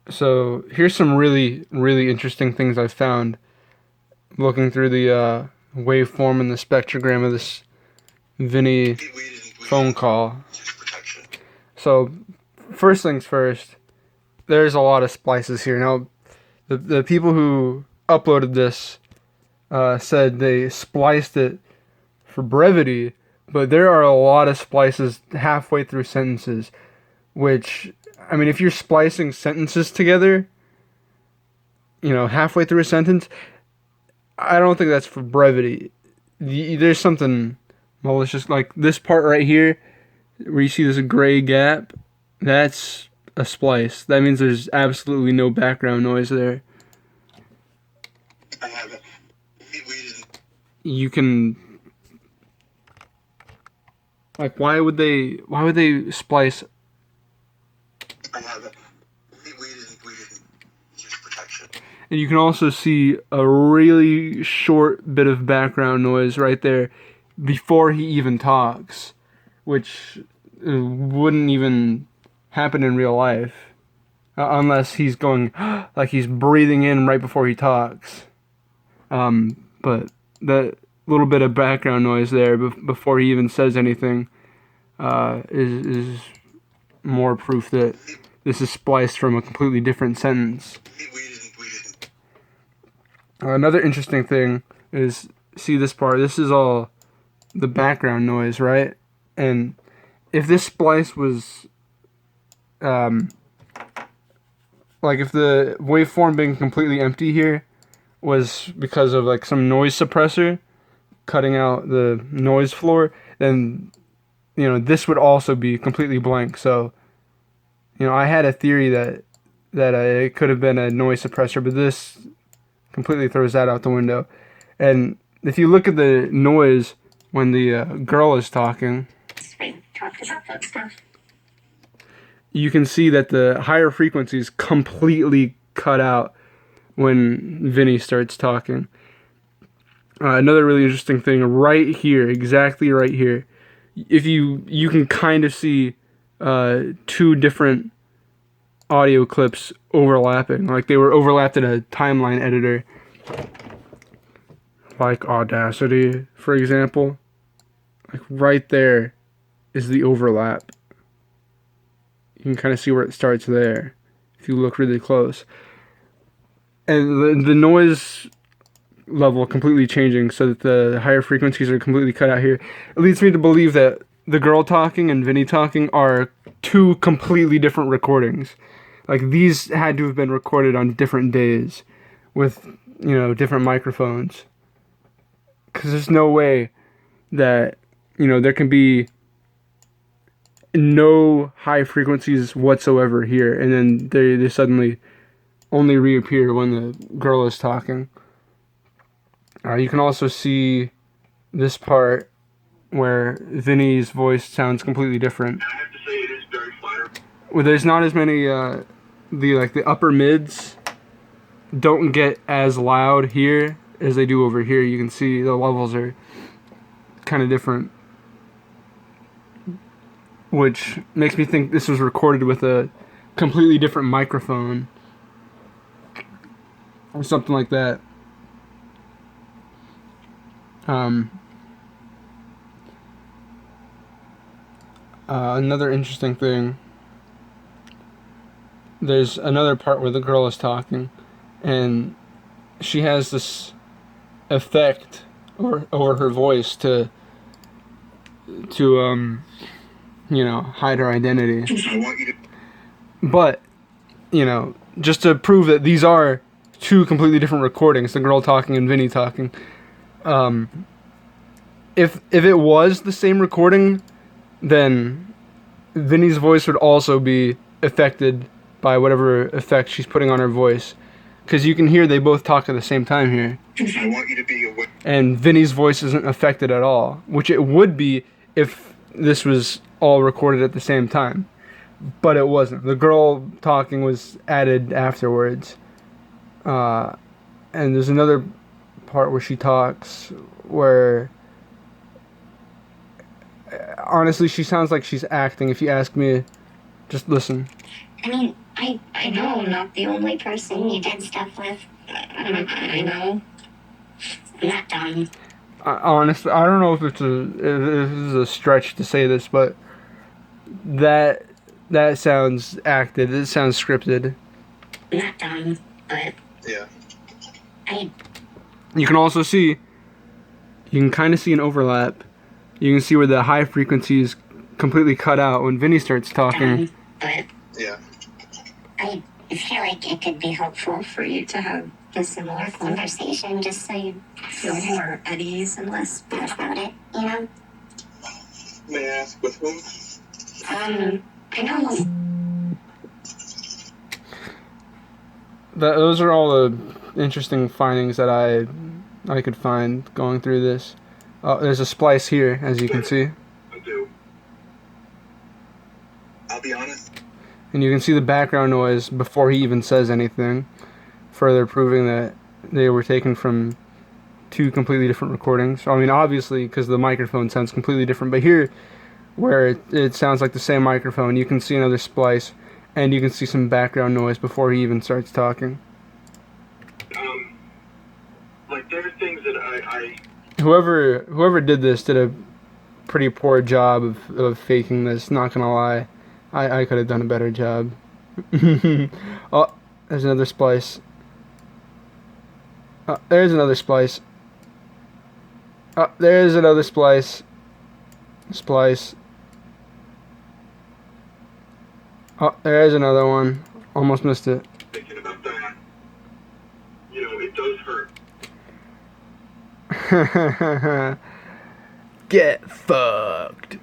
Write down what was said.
So here's some really, really interesting things I found looking through the waveform and the spectrogram of this Vinny phone call. So first things first, there's a lot of splices here. Now, the people who uploaded this said they spliced it for brevity, but there are a lot of splices halfway through sentences, which, I mean, if you're splicing sentences together, halfway through a sentence, I don't think that's for brevity. There's something malicious, like this part right here, where you see this gray gap. That's a splice. That means there's absolutely no background noise there. I have it. You can, like, why would they splice? I have it. We didn't use protection. And you can also see a really short bit of background noise right there before he even talks, which wouldn't even happen in real life unless he's going like he's breathing in right before he talks. But that little bit of background noise there before he even says anything is more proof that this is spliced from a completely different sentence. Another interesting thing is, see this part, this is all the background noise, right? And if this splice was, like if the waveform being completely empty here was because of like some noise suppressor cutting out the noise floor, then, this would also be completely blank. So, I had a theory that it could have been a noise suppressor, but this completely throws that out the window. And if you look at the noise when the girl is talking, you can see that the higher frequencies completely cut out when Vinny starts talking. Another really interesting thing right here, exactly right here, if you can kind of see two different audio clips overlapping, like they were overlapped in a timeline editor, like Audacity, for example. Like right there is the overlap. You can kind of see where it starts there if you look really close. And the noise level completely changing so that the higher frequencies are completely cut out here. It leads me to believe that the girl talking and Vinny talking are two completely different recordings. Like, these had to have been recorded on different days with, different microphones. Because there's no way that, there can be no high frequencies whatsoever here, and then they suddenly only reappear when the girl is talking. You can also see this part where Vinny's voice sounds completely different. I have to say it is very flattering. Well, there's not as many, the upper mids don't get as loud here as they do over here. You can see the levels are kind of different, which makes me think this was recorded with a completely different microphone or something like that. Another interesting thing, there's another part where the girl is talking and she has this effect over her voice to hide her identity. I want you to. But, just to prove that these are two completely different recordings, the girl talking and Vinny talking, if it was the same recording, then Vinny's voice would also be affected by whatever effect she's putting on her voice. Because you can hear they both talk at the same time here. I want you to be aware. And Vinny's voice isn't affected at all, which it would be if this was all recorded at the same time. But it wasn't. The girl talking was added afterwards. And there's another part where she talks where, honestly, she sounds like she's acting. If you ask me, just listen. I mean, I know I'm not the only person you did stuff with. I know. I'm not dumb. Honestly, I don't know if if this is a stretch to say this, but that that sounds acted. It sounds scripted. I'm not dumb, but Yeah. You can also see, you can kind of see an overlap. You can see where the high frequencies completely cut out when Vinny starts talking. But Yeah. I feel like it could be helpful for you to have a similar conversation just so you feel more at ease and less bad about it, you know? May I ask with whom? I know. Those are all the interesting findings that I could find going through this. There's a splice here, as you can see. I do. I'll be honest. And you can see the background noise before he even says anything, further proving that they were taken from two completely different recordings. I mean, obviously, because the microphone sounds completely different, but here, where it sounds like the same microphone, you can see another splice, and you can see some background noise before he even starts talking. Like, there are things that I Whoever did this did a pretty poor job of faking this, not gonna lie. I could have done a better job. Oh, there's another splice. There's another splice. There's another splice. Splice. There's another one. Almost missed it. thinking about that. You know, it does hurt. Get fucked.